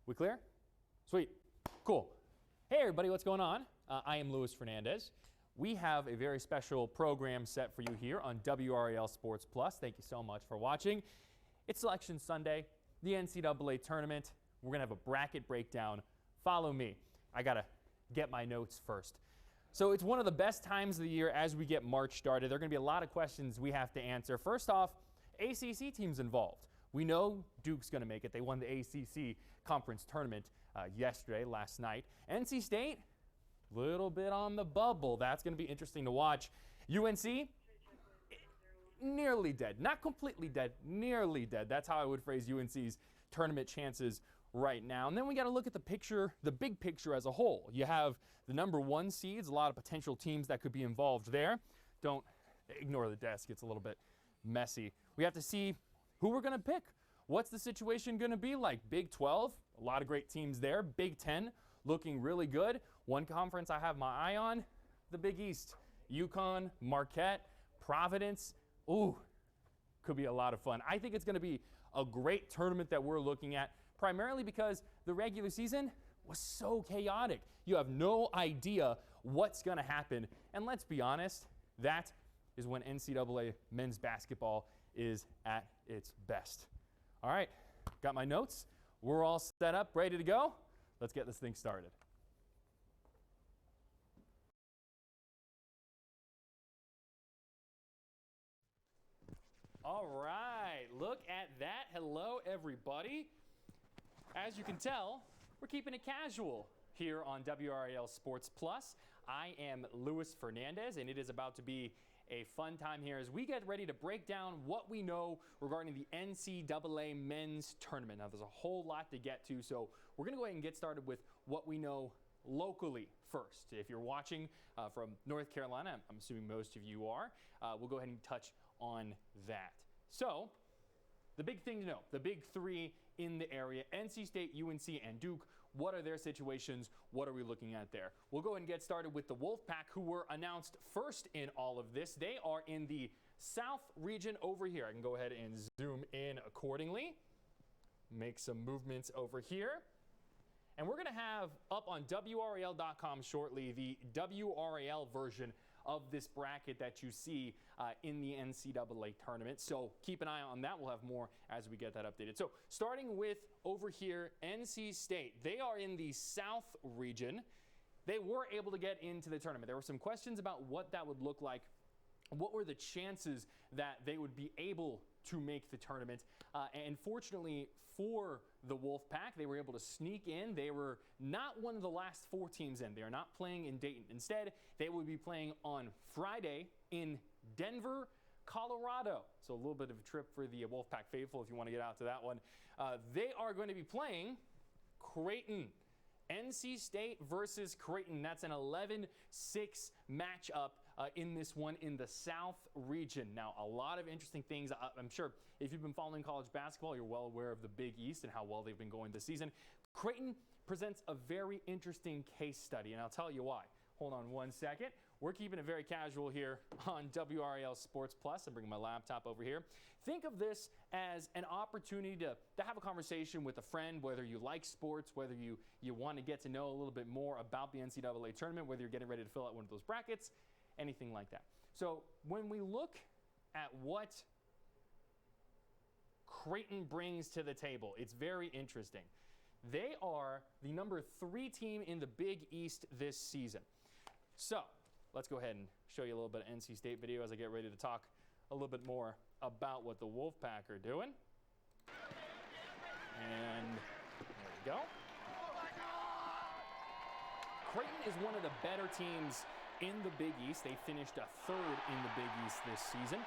We clear? Sweet. Cool. Hey everybody, what's going on? I am Luis Fernandez. We have a very special program set for you here on WRAL Sports Plus. Thank you so much for watching. It's Selection Sunday, the NCAA Tournament. We're going to have a bracket breakdown. Follow me. I got to get my notes first. So it's one of the best times of the year as we get March started. There are going to be a lot of questions we have to answer. First off, ACC teams involved. We know Duke's going to make it. They won the ACC conference tournament last night. NC State, a little bit on the bubble. That's going to be interesting to watch. UNC, nearly dead. Not completely dead, nearly dead. That's how I would phrase UNC's tournament chances right now. And then we got to look at the picture, the big picture as a whole. You have the number 1 seeds, a lot of potential teams that could be involved there. Don't ignore the desk. It's a little bit messy. We have to see who we're going to pick. What's the situation going to be like? Big 12, a lot of great teams there. Big 10, looking really good. One conference I have my eye on, the Big East. UConn, Marquette, Providence. Ooh, could be a lot of fun. I think it's going to be a great tournament that we're looking at, primarily because the regular season was so chaotic. You have no idea what's going to happen. And let's be honest, that is when NCAA men's basketball is at its best. All right, got my notes. We're all set up, ready to go. Let's get this thing started. All right, look at that. Hello, everybody. As you can tell, we're keeping it casual here on WRAL Sports Plus. I am Luis Fernandez, and it is about to be a fun time here as we get ready to break down what we know regarding the NCAA men's tournament. Now, there's a whole lot to get to, so we're going to go ahead and get started with what we know locally first. If you're watching from North Carolina, I'm assuming most of you are, we'll go ahead and touch on that. So, the big thing to know, the big 3 in the area, NC State, UNC, and Duke. What are their situations? What are we looking at there? We'll go ahead and get started with the Wolfpack, who were announced first in all of this. They are in the South region over here. I can go ahead and zoom in accordingly. Make some movements over here. And we're going to have up on WRAL.com shortly the WRAL version of this bracket that you see in the NCAA tournament. So keep an eye on that. We'll have more as we get that updated. So starting with over here, NC State. They are in the South region. They were able to get into the tournament. There were some questions about what that would look like. What were the chances that they would be able to make the tournament? And fortunately for the Wolfpack, they were able to sneak in. They were not one of the last 4 teams in. They are not playing in Dayton. Instead, they will be playing on Friday in Denver, Colorado. So a little bit of a trip for the Wolfpack faithful if you want to get out to that one. They are going to be playing Creighton. NC State versus Creighton. That's an 11-6 matchup in this one in the South region. Now, a lot of interesting things. I'm sure if you've been following college basketball, you're well aware of the Big East and how well they've been going this season. Creighton presents a very interesting case study, and I'll tell you why. Hold on one second. We're keeping it very casual here on WRAL Sports Plus. I'm bringing my laptop over here. Think of this as an opportunity to have a conversation with a friend, whether you like sports, whether you want to get to know a little bit more about the NCAA tournament, whether you're getting ready to fill out one of those brackets, anything like that. So when we look at what Creighton brings to the table, it's very interesting. They are the number 3 team in the Big East this season. So let's go ahead and show you a little bit of NC State video as I get ready to talk a little bit more about what the Wolfpack are doing. And there we go. Creighton is one of the better teams in the Big East. They finished 3rd in the Big East this season.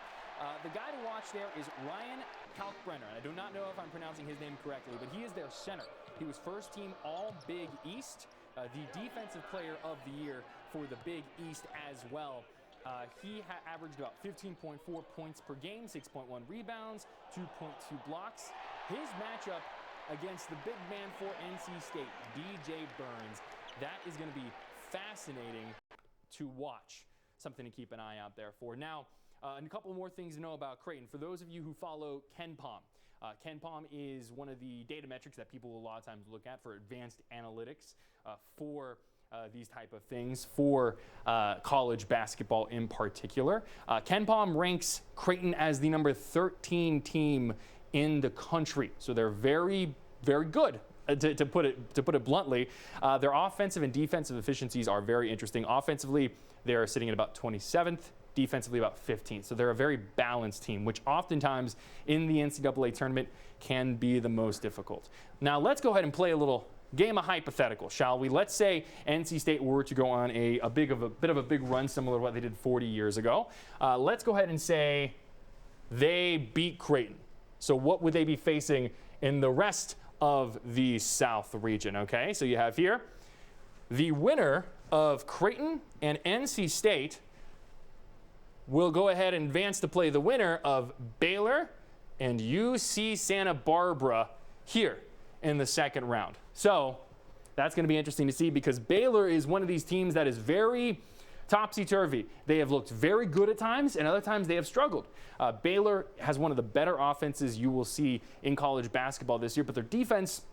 The guy to watch there is Ryan Kalkbrenner. I do not know if I'm pronouncing his name correctly, but he is their center. He was first team All Big East, the defensive player of the year for the Big East as well. He averaged about 15.4 points per game, 6.1 rebounds, 2.2 blocks. His matchup against the big man for NC State, DJ Burns. That is going to be fascinating to watch. Something to keep an eye out there for. Now, and a couple more things to know about Creighton. For those of you who follow KenPom, KenPom is one of the data metrics that people a lot of times look at for advanced analytics for these type of things, for college basketball in particular. KenPom ranks Creighton as the number 13 team in the country, so they're very, very good. To put it bluntly, their offensive and defensive efficiencies are very interesting. Offensively, they are sitting at about 27th. Defensively, about 15th. So they're a very balanced team, which oftentimes in the NCAA tournament can be the most difficult. Now, let's go ahead and play a little game of hypothetical, shall we? Let's say NC State were to go on a bit of a big run, similar to what they did 40 years ago. Let's go ahead and say they beat Creighton. So what would they be facing in the rest of the South region? Okay, so you have here the winner of Creighton and NC State will go ahead and advance to play the winner of Baylor and UC Santa Barbara here in the second round. So that's going to be interesting to see, because Baylor is one of these teams that is very topsy-turvy. They have looked very good at times, and other times they have struggled. Baylor has one of the better offenses you will see in college basketball this year, but their defense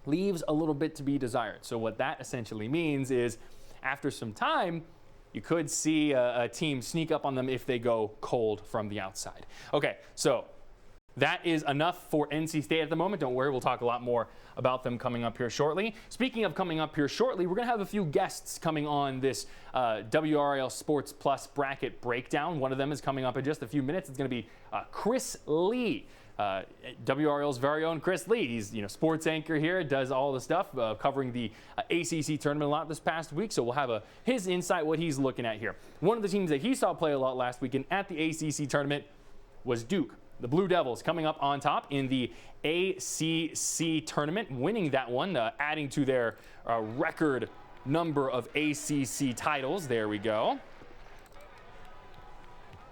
leaves a little bit to be desired. So what that essentially means is, after some time, you could see a team sneak up on them if they go cold from the outside. Okay, so that is enough for NC State at the moment. Don't worry, we'll talk a lot more about them coming up here shortly. Speaking of coming up here shortly, we're going to have a few guests coming on this WRAL Sports Plus bracket breakdown. One of them is coming up in just a few minutes. It's going to be Chris Lee. WRAL's very own Chris Lee. He's sports anchor here, does all the stuff, covering the ACC tournament a lot this past week. So we'll have his insight, what he's looking at here. One of the teams that he saw play a lot last weekend at the ACC tournament was Duke. The Blue Devils coming up on top in the ACC tournament, winning that one, adding to their record number of ACC titles. There we go.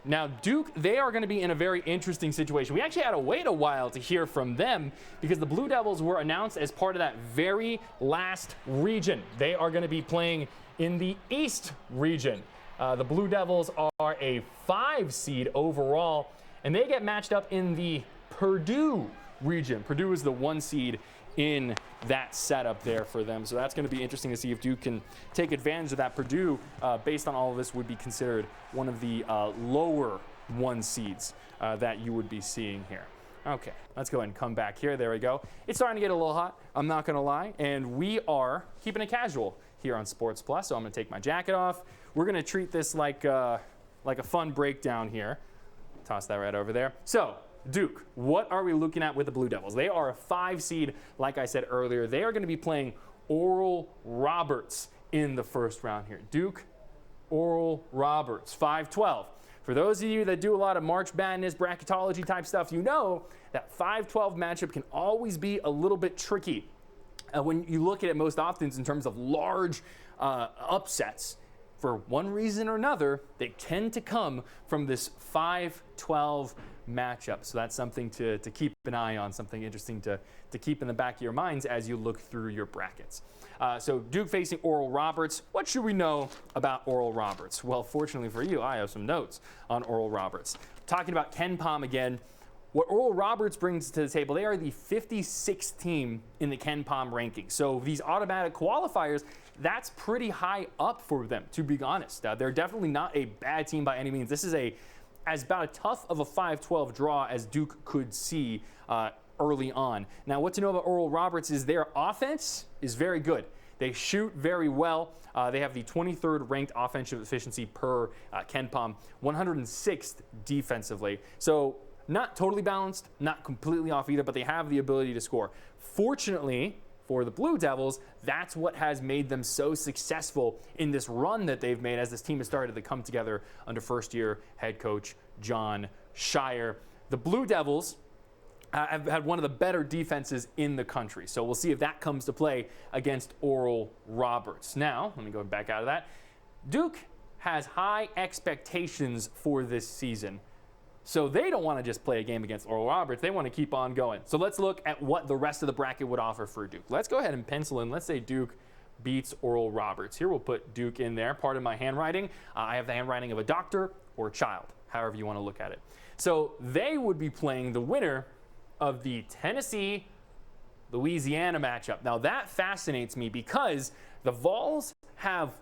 Now, Duke, they are going to be in a very interesting situation. We actually had to wait a while to hear from them, because the Blue Devils were announced as part of that very last region. They are going to be playing in the East region. The Blue Devils are a 5 seed overall, and they get matched up in the Purdue region. Purdue is the 1 seed in that setup there for them. So that's going to be interesting to see if Duke can take advantage of that. Purdue, based on all of this, would be considered one of the lower 1 seeds that you would be seeing here. Okay, let's go ahead and come back here. There we go. It's starting to get a little hot, I'm not going to lie, and we are keeping it casual here on Sports Plus. So I'm going to take my jacket off. We're going to treat this like a fun breakdown here. Toss that right over there. So, Duke, what are we looking at with the Blue Devils? They are a 5 seed, like I said earlier. They are going to be playing Oral Roberts in the first round here. Duke, Oral Roberts, 5-12. For those of you that do a lot of March Madness, bracketology type stuff, you know that 5-12 matchup can always be a little bit tricky when you look at it most often in terms of large upsets. For one reason or another, they tend to come from this 5-12 matchup. So that's something to keep an eye on, something interesting to keep in the back of your minds as you look through your brackets. So Duke facing Oral Roberts. What should we know about Oral Roberts? Well, fortunately for you, I have some notes on Oral Roberts. Talking about KenPom again, what Oral Roberts brings to the table, they are the 56th team in the KenPom ranking. So these automatic qualifiers, that's pretty high up for them, to be honest. They're definitely not a bad team by any means. This is about as tough of a 5-12 draw as Duke could see early on. Now, what to know about Oral Roberts is their offense is very good. They shoot very well. They have the 23rd ranked offensive efficiency per KenPom, 106th defensively. So not totally balanced, not completely off either, but they have the ability to score. Fortunately for the Blue Devils, that's what has made them so successful in this run that they've made as this team has started to come together under first-year head coach John Shire. The Blue Devils have had one of the better defenses in the country, so we'll see if that comes to play against Oral Roberts. Now, let me go back out of that. Duke has high expectations for this season. So they don't want to just play a game against Oral Roberts. They want to keep on going. So let's look at what the rest of the bracket would offer for Duke. Let's go ahead and pencil in. Let's say Duke beats Oral Roberts. Here we'll put Duke in there. Part of my handwriting, I have the handwriting of a doctor or a child, however you want to look at it. So they would be playing the winner of the Tennessee-Louisiana matchup. Now that fascinates me because the Vols have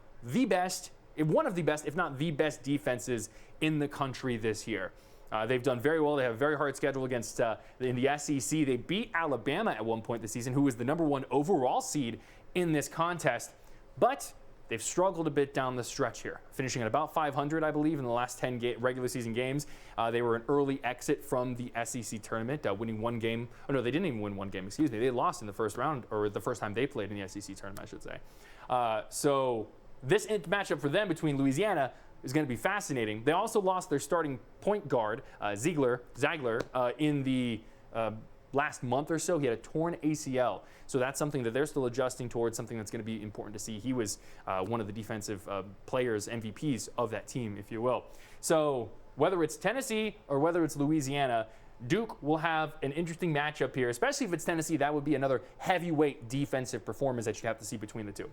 one of the best, if not the best defenses in the country this year. They've done very well. They have a very hard schedule against in the SEC. They beat Alabama at one point this season, who was the #1 overall seed in this contest. But they've struggled a bit down the stretch here, finishing at about 500, I believe, in the last 10 regular season games. They were an early exit from the SEC tournament, winning one game. Oh, no, they didn't even win one game, excuse me. They lost in the first round, or the first time they played in the SEC tournament, I should say. So this matchup for them between Louisiana is going to be fascinating. They also lost their starting point guard, Ziegler, in the last month or so. He had a torn ACL. So that's something that they're still adjusting towards, something that's going to be important to see. He was one of the defensive players, MVPs of that team, if you will. So whether it's Tennessee or whether it's Louisiana, Duke will have an interesting matchup here, especially if it's Tennessee. That would be another heavyweight defensive performance that you'd have to see between the two.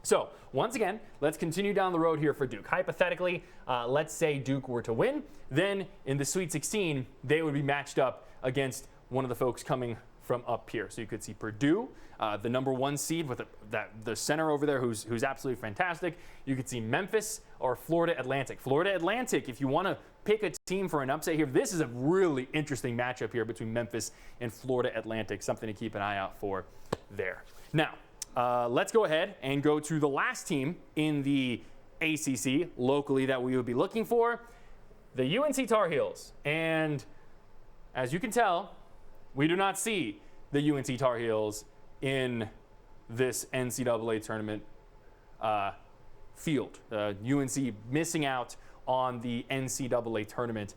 So, once again, let's continue down the road here for Duke. Hypothetically, let's say Duke were to win. Then, in the Sweet 16, they would be matched up against one of the folks coming from up here. So you could see Purdue, the #1 seed with the center over there who's absolutely fantastic. You could see Memphis or Florida Atlantic. Florida Atlantic, if you want to pick a team for an upset here, this is a really interesting matchup here between Memphis and Florida Atlantic. Something to keep an eye out for there. Now, let's go ahead and go to the last team in the ACC locally that we would be looking for, the UNC Tar Heels. And as you can tell, we do not see the UNC Tar Heels in this NCAA tournament field. UNC missing out on the NCAA tournament,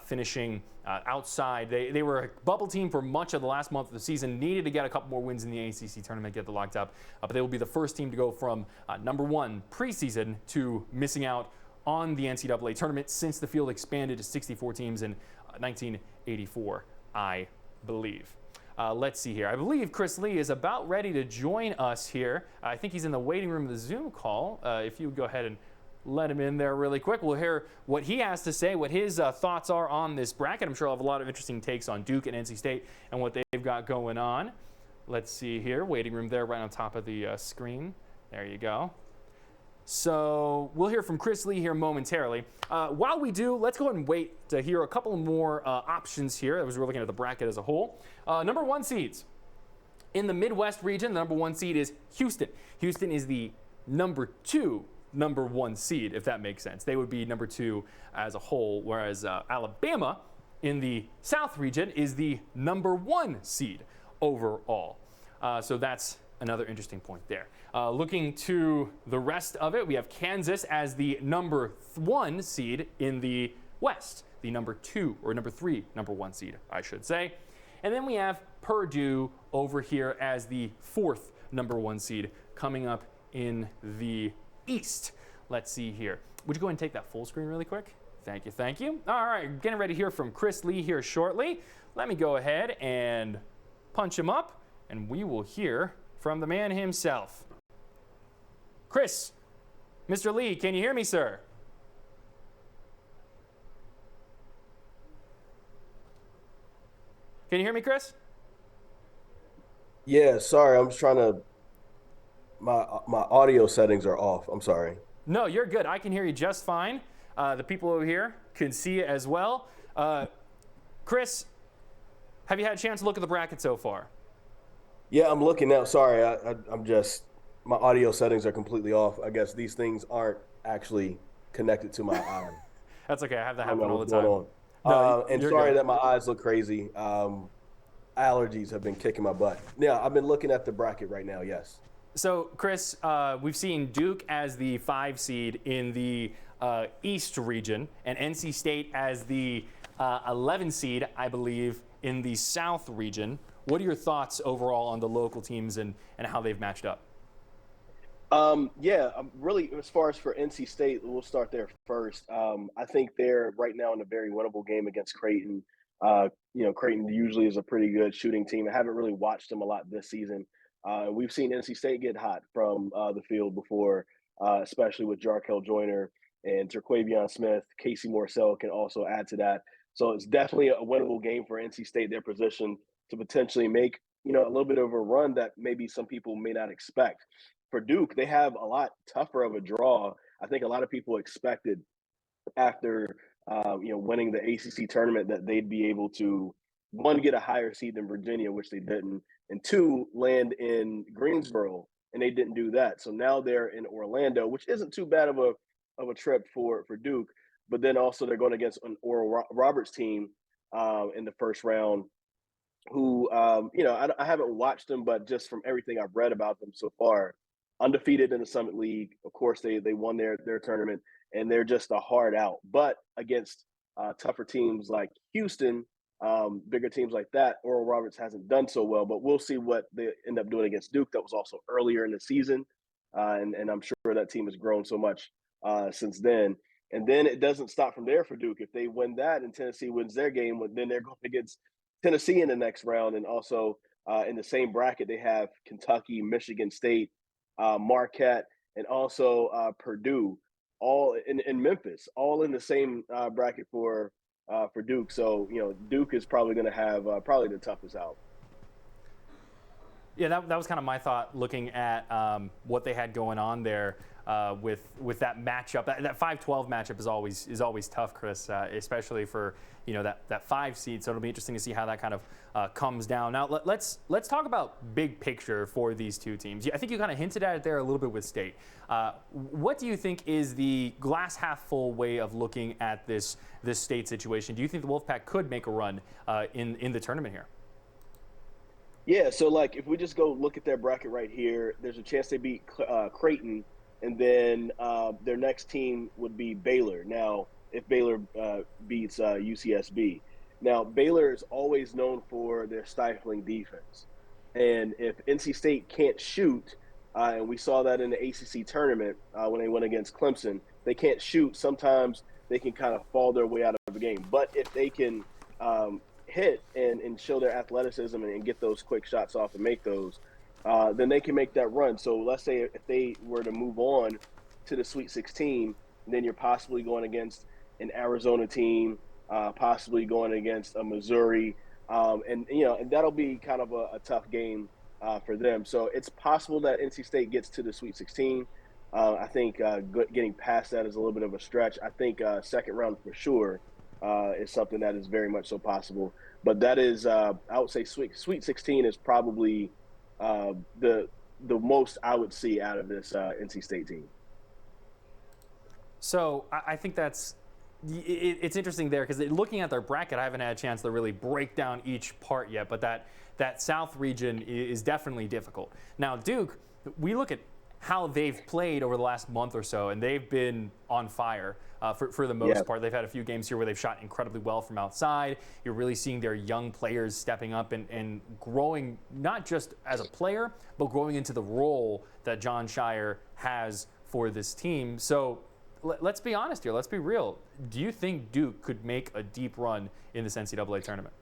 finishing outside. They were a bubble team for much of the last month of the season, needed to get a couple more wins in the ACC tournament, get the locked up, but they will be the first team to go from #1 preseason to missing out on the NCAA tournament since the field expanded to 64 teams in 1984, I believe. Let's see here. I believe Chris Lee is about ready to join us here. I think he's in the waiting room of the Zoom call. If you would go ahead and let him in there really quick. We'll hear what he has to say, what his thoughts are on this bracket. I'm sure I'll have a lot of interesting takes on Duke and NC State and what they've got going on. Let's see here. Waiting room there right on top of the screen. There you go. So we'll hear from Chris Lee here momentarily. While we do, let's go ahead and wait to hear a couple more options here as we're looking at the bracket as a whole. #1 seeds. In the Midwest region, the #1 seed is Houston. Houston is the #1 seed, if that makes sense. They would be #2 as a whole, whereas Alabama in the South region is the #1 seed overall. So that's another interesting point there. Looking to the rest of it, we have Kansas as the #1 seed in the West, the #2 or #1 seed, I should say. And then we have Purdue over here as the 4th #1 seed coming up in the East. Let's see here. Would you go ahead and take that full screen really quick? Thank you, thank you. All right, getting ready to hear from Chris Lee here shortly. Let me go ahead and punch him up, and we will hear from the man himself. Chris, Mr. Lee, can you hear me, sir? Can you hear me, Chris? Yeah, sorry, I'm just trying to. My audio settings are off. I'm sorry. No, you're good. I can hear you just fine. The people over here can see it as well. Chris, have you had a chance to look at the bracket so far? Yeah, I'm looking now. Sorry, I'm just, my audio settings are completely off. I guess these things aren't actually connected to my eye. That's okay. I have that I don't happen know all the what's time. going on. And sorry that my eyes look crazy. Allergies have been kicking my butt. Yeah, I've been looking at the bracket right now, yes. So, Chris, we've seen Duke as the 5 seed in the East region and NC State as the 11 seed, I believe, in the South region. What are your thoughts overall on the local teams and how they've matched up? Yeah, really, as far as for NC State, we'll start there first. I think they're right now in a very winnable game against Creighton. Creighton usually is a pretty good shooting team. I haven't really watched them a lot this season. We've seen NC State get hot from the field before, especially with Jarkel Joyner and Terquavion Smith. Casey Morcell can also add to that. So it's definitely a winnable game for NC State, their position to potentially make, a little bit of a run that maybe some people may not expect. For Duke, they have a lot tougher of a draw. I think a lot of people expected after winning the ACC tournament that they'd be able to one get a higher seed than Virginia, which they didn't, and two land in Greensboro, and they didn't do that. So now they're in Orlando, which isn't too bad of a trip for Duke. But then also they're going against an Oral Roberts team in the first round, who I haven't watched them, but just from everything I've read about them so far, undefeated in the Summit League. Of course, they won their tournament, and they're just a hard out. But against tougher teams like Houston, bigger teams like that, Oral Roberts hasn't done so well. But we'll see what they end up doing against Duke. That was also earlier in the season, and I'm sure that team has grown so much since then. And then it doesn't stop from there for Duke. If they win that and Tennessee wins their game, then they're going against Tennessee in the next round. And also in the same bracket, they have Kentucky, Michigan State, Marquette, and also Purdue, all in Memphis, all in the same bracket for Duke. So, Duke is probably going to have probably the toughest out. Yeah, that was kind of my thought looking at what they had going on there with that matchup. That 5-12 matchup is always tough, Chris, especially for that 5 seed. So it'll be interesting to see how that kind of comes down. Now let's talk about big picture for these two teams. I think you kind of hinted at it there a little bit with State. What do you think is the glass half full way of looking at this State situation? Do you think the Wolfpack could make a run in the tournament here? Yeah, so if we just go look at their bracket right here, there's a chance they beat Creighton, and then their next team would be Baylor. Now, if Baylor beats UCSB. Now, Baylor is always known for their stifling defense. And if NC State can't shoot, and we saw that in the ACC tournament when they went against Clemson, they can't shoot. Sometimes they can kind of fall their way out of the game. But if they can hit and show their athleticism and get those quick shots off and make those, then they can make that run. So let's say if they were to move on to the Sweet 16, then you're possibly going against an Arizona team, possibly going against a Missouri, and that'll be kind of a tough game for them. So it's possible that NC State gets to the Sweet 16. I think getting past that is a little bit of a stretch. I think second round for sure is something that is very much so possible. But that is, I would say, Sweet 16 is probably the most I would see out of this NC State team. So I think it's interesting there because looking at their bracket, I haven't had a chance to really break down each part yet. But that South region is definitely difficult. Now Duke, we look at how they've played over the last month or so, and they've been on fire for the most part. They've had a few games here where they've shot incredibly well from outside. You're really seeing their young players stepping up and growing, not just as a player, but growing into the role that John Shire has for this team. So let's be honest here. Let's be real. Do you think Duke could make a deep run in this NCAA tournament?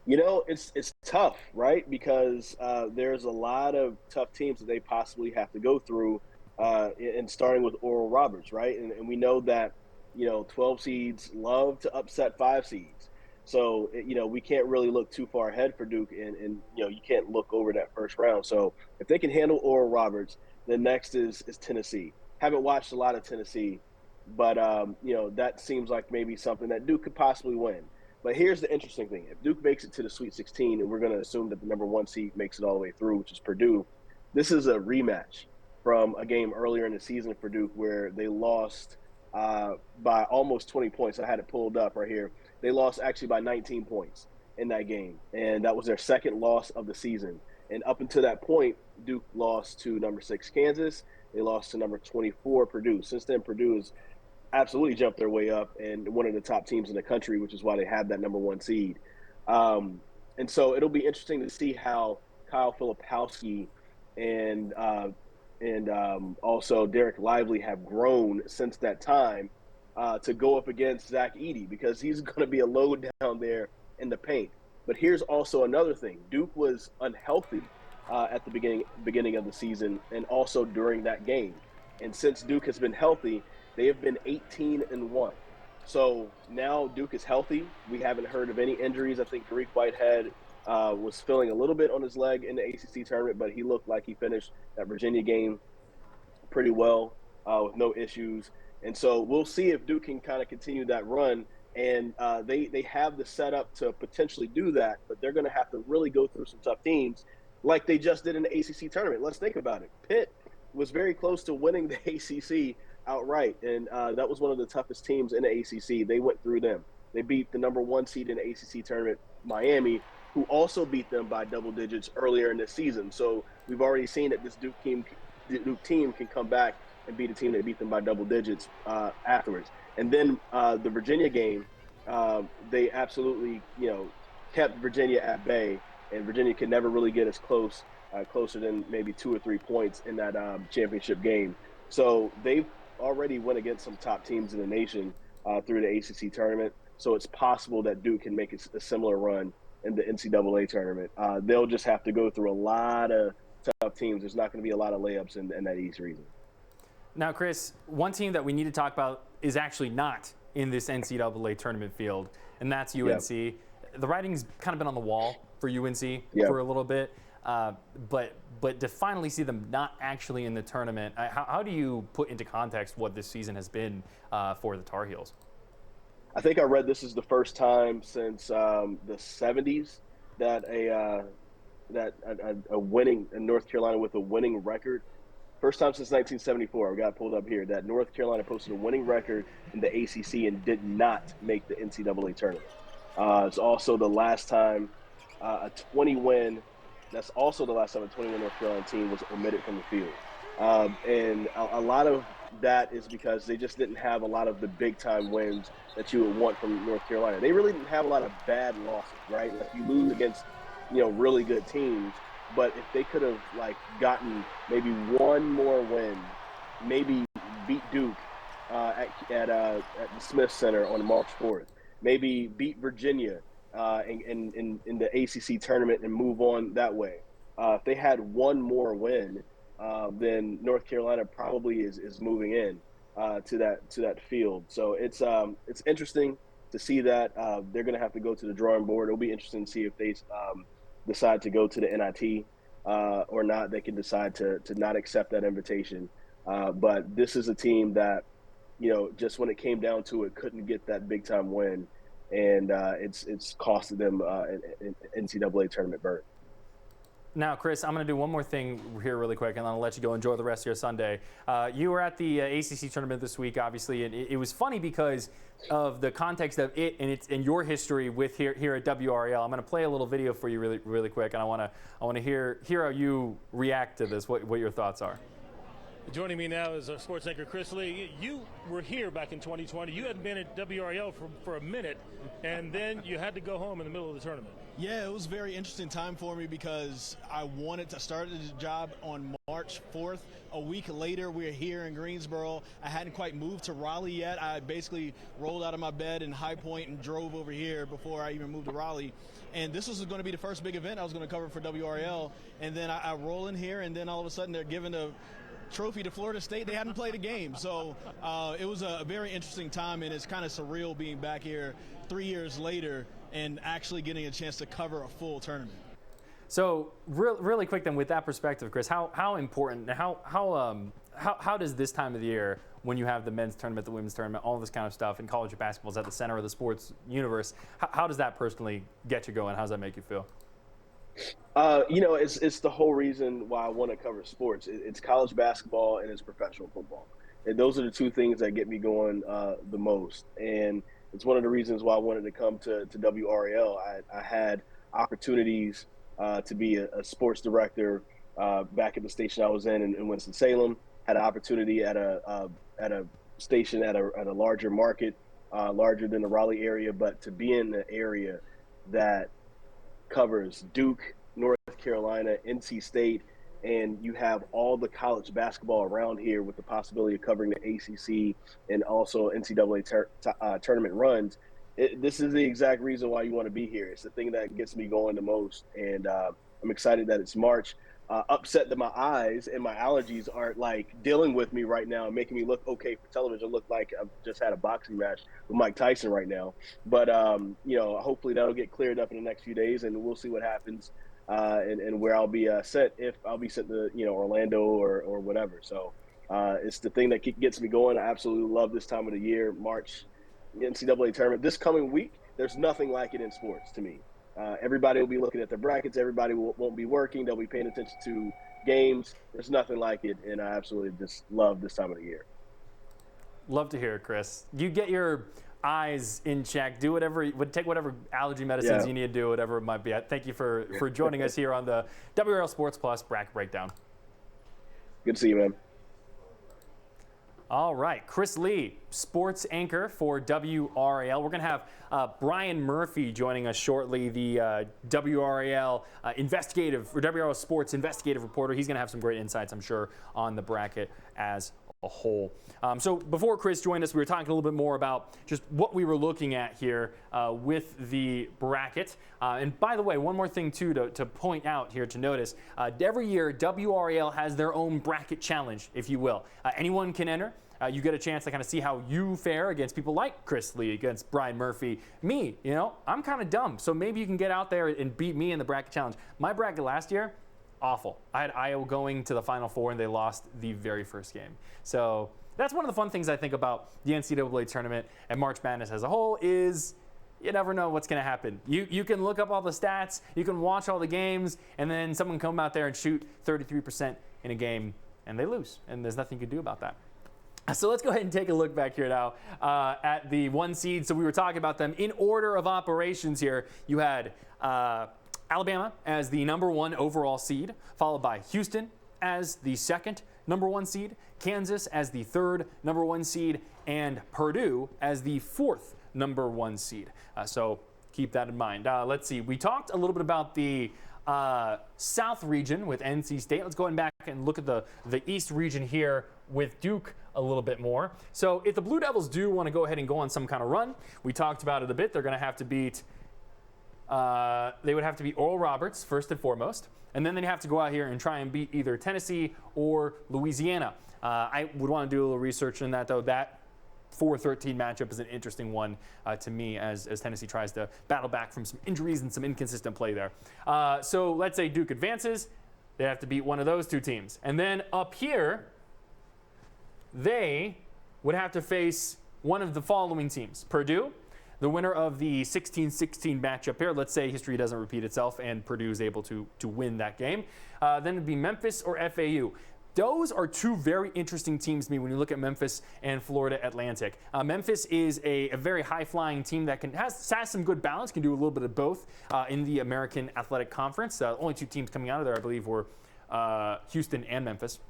It's tough, right? Because there's a lot of tough teams that they possibly have to go through, and starting with Oral Roberts, right? And we know that, 12 seeds love to upset 5 seeds. So, we can't really look too far ahead for Duke, and you can't look over that first round. So if they can handle Oral Roberts, then next is Tennessee. Haven't watched a lot of Tennessee, but, that seems like maybe something that Duke could possibly win. But here's the interesting thing. If Duke makes it to the Sweet 16, and we're going to assume that the number 1 seed makes it all the way through, which is Purdue, this is a rematch from a game earlier in the season for Duke where they lost by almost 20 points. I had it pulled up right here. They lost actually by 19 points in that game, and that was their second loss of the season. And up until that point, Duke lost to number 6 Kansas. They lost to number 24 Purdue. Since then, Purdue is absolutely jumped their way up and one of the top teams in the country, which is why they have that number 1 seed. And so it'll be interesting to see how Kyle Filipowski and also Derek Lively have grown since that time to go up against Zach Edey, because he's going to be a load down there in the paint. But here's also another thing. Duke was unhealthy at the beginning of the season and also during that game. And since Duke has been healthy, they have been 18-1. So now Duke is healthy. We haven't heard of any injuries. I think Tariq Whitehead was feeling a little bit on his leg in the ACC tournament, but he looked like he finished that Virginia game pretty well with no issues. And so we'll see if Duke can kind of continue that run. And they have the setup to potentially do that, but they're going to have to really go through some tough teams like they just did in the ACC tournament. Let's think about it. Pitt was very close to winning the ACC outright, and that was one of the toughest teams in the ACC. They went through them. They beat the number 1 seed in the ACC tournament, Miami, who also beat them by double digits earlier in the season. So we've already seen that this Duke team can come back and beat a team that beat them by double digits afterwards. And then the Virginia game, they absolutely, kept Virginia at bay, and Virginia could never really get as closer than maybe 2 or 3 points in that championship game. So they've already went against some top teams in the nation through the ACC tournament. So it's possible that Duke can make a similar run in the NCAA tournament. They'll just have to go through a lot of tough teams. There's not going to be a lot of layups in that East region. Now, Chris, one team that we need to talk about is actually not in this NCAA tournament field, and that's UNC. Yep. The writing's kind of been on the wall for UNC for a little bit, but to finally see them not actually in the tournament, how do you put into context what this season has been for the Tar Heels? I think I read this is the first time since the 70s that a winning in North Carolina with a winning record. First time since 1974, we got it pulled up here, that North Carolina posted a winning record in the ACC and did not make the NCAA tournament. It's also the last time a 20-win North Carolina team was omitted from the field. And a lot of that is because they just didn't have a lot of the big-time wins that you would want from North Carolina. They really didn't have a lot of bad losses, right? Like you lose against, really good teams. But if they could have gotten maybe one more win, maybe beat Duke at the Smith Center on March 4th, maybe beat Virginia in the ACC tournament and move on that way. If they had one more win, then North Carolina probably is moving in to that field. So it's interesting to see that. They're going to have to go to the drawing board. It'll be interesting to see if they decide to go to the NIT or not. They can decide to not accept that invitation. But this is a team that, just when it came down to it, couldn't get that big time win, and it's costed them an NCAA tournament berth. Now, Chris, I'm going to do one more thing here really quick, and then I'll let you go enjoy the rest of your Sunday. You were at the ACC tournament this week, obviously, and it was funny because of the context of it and your history with here at WRAL. I'm going to play a little video for you really quick, and I want to hear how you react to this, what your thoughts are. Joining me now is our sports anchor, Chris Lee. You were here back in 2020. You hadn't been at WRAL for a minute, and then you had to go home in the middle of the tournament. Yeah, it was a very interesting time for me because I wanted to start the job on March 4th. A week later, we're here in Greensboro. I hadn't quite moved to Raleigh yet. I basically rolled out of my bed in High Point and drove over here before I even moved to Raleigh. And this was going to be the first big event I was going to cover for WRAL. And then I roll in here, and then all of a sudden they're giving a trophy to Florida State. They hadn't played a game. So it was a very interesting time, and it's kind of surreal being back here 3 years later and actually getting a chance to cover a full tournament. So really quick then, with that perspective, Chris, how important, how does this time of the year, when you have the men's tournament, the women's tournament, all this kind of stuff, and college basketball is at the center of the sports universe, how does that personally get you going? How does that make you feel? It's the whole reason why I want to cover sports. It's college basketball and it's professional football. And those are the two things that get me going the most. And it's one of the reasons why I wanted to come to WRAL. I had opportunities to be a sports director back at the station I was in Winston-Salem. Had an opportunity at a station at a larger market, larger than the Raleigh area, but to be in the area that covers Duke, North Carolina, NC State, and you have all the college basketball around here with the possibility of covering the ACC and also NCAA tournament runs. This is the exact reason why you want to be here. It's the thing that gets me going the most, and I'm excited that it's March. upset that my eyes and my allergies aren't like dealing with me right now and making me look okay for television. Look like I've just had a boxing match with Mike Tyson right now. But hopefully that'll get cleared up in the next few days, and we'll see what happens and where I'll be sent, if I'll be sent to Orlando or whatever. So it's the thing that gets me going. I absolutely love this time of the year, March NCAA tournament. This coming week, there's nothing like it in sports to me. Everybody will be looking at their brackets. Everybody won't be working. They'll be paying attention to games. There's nothing like it, and I absolutely just love this time of the year. Love to hear it, Chris. You get your eyes in check. Do whatever, take whatever allergy medicines you need to do, whatever it might be. Thank you for joining us here on the WRAL Sports Plus Bracket Breakdown. Good to see you, man. All right, Chris Lee, sports anchor for WRAL. We're going to have Brian Murphy joining us shortly, the WRAL WRAL Sports investigative reporter. He's going to have some great insights, I'm sure, on the bracket as a whole. So before Chris joined us, we were talking a little bit more about just what we were looking at here with the bracket. And by the way, one more thing too to point out here, to notice, every year WRAL has their own bracket challenge, if you will. Anyone can enter. You get a chance to kind of see how you fare against people like Chris Lee, against Brian Murphy. Me, I'm kind of dumb, so maybe you can get out there and beat me in the bracket challenge. My bracket last year, awful. I had Iowa going to the Final Four, and they lost the very first game. So that's one of the fun things I think about the NCAA tournament and March Madness as a whole is you never know what's going to happen. You can look up all the stats, you can watch all the games, and then someone come out there and shoot 33% in a game, and they lose, and there's nothing you can do about that. So let's go ahead and take a look back here now at the 1 seed. So we were talking about them in order of operations here. You had Alabama as the #1 overall seed, followed by Houston as the second #1 seed, Kansas as the third #1 seed, and Purdue as the fourth #1 seed. So keep that in mind. Let's see. We talked a little bit about the South region with NC State. Let's go back and look at the East region here with Duke a little bit more. So if the Blue Devils do want to go ahead and go on some kind of run, we talked about it a bit. They're going to have to beat, they would have to beat Oral Roberts first and foremost, and then they'd have to go out here and try and beat either Tennessee or Louisiana. I would want to do a little research on that, though. That 4-13 matchup is an interesting one to me as Tennessee tries to battle back from some injuries and some inconsistent play there. So let's say Duke advances. They have to beat one of those two teams. And then up here, they would have to face one of the following teams. Purdue, the winner of the 16-16 matchup here. Let's say history doesn't repeat itself and Purdue is able to win that game. Then it'd be Memphis or FAU. Those are two very interesting teams to me when you look at Memphis and Florida Atlantic. Memphis is a very high-flying team that has some good balance, can do a little bit of both in the American Athletic Conference. Only two teams coming out of there, I believe, were Houston and Memphis.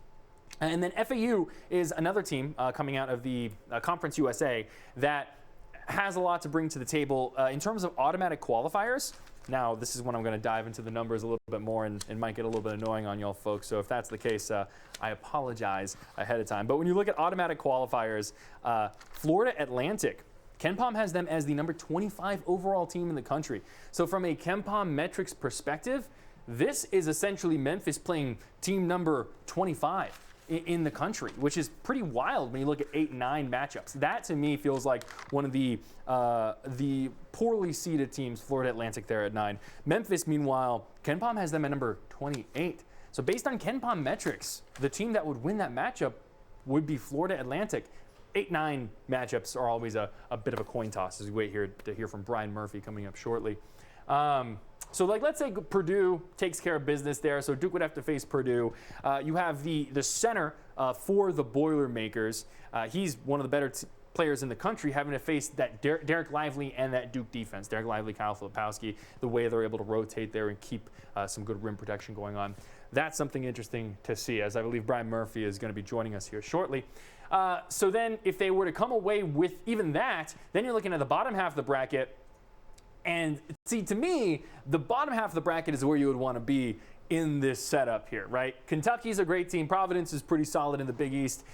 And then FAU is another team coming out of the Conference USA that has a lot to bring to the table in terms of automatic qualifiers. Now, this is when I'm going to dive into the numbers a little bit more and might get a little bit annoying on y'all folks. So if that's the case, I apologize ahead of time. But when you look at automatic qualifiers, Florida Atlantic, KenPom has them as the number 25 overall team in the country. So from a KenPom metrics perspective, this is essentially Memphis playing team number 25 in the country, which is pretty wild when you look at 8 and 9 matchups. That to me feels like one of the poorly seeded teams, Florida Atlantic there at 9. Memphis, meanwhile, KenPom has them at number 28. So based on KenPom metrics, the team that would win that matchup would be Florida Atlantic. 8-9 matchups are always a bit of a coin toss as we wait here to hear from Brian Murphy coming up shortly. So let's say Purdue takes care of business there. So Duke would have to face Purdue. You have the center for the Boilermakers. He's one of the better players in the country, having to face that Derek Lively and that Duke defense. Derek Lively, Kyle Filipowski, the way they're able to rotate there and keep some good rim protection going on. That's something interesting to see, as I believe Brian Murphy is going to be joining us here shortly. So then if they were to come away with even that, then you're looking at the bottom half of the bracket. And see, to me, the bottom half of the bracket is where you would want to be in this setup here, right? Kentucky's a great team. Providence is pretty solid in the Big East.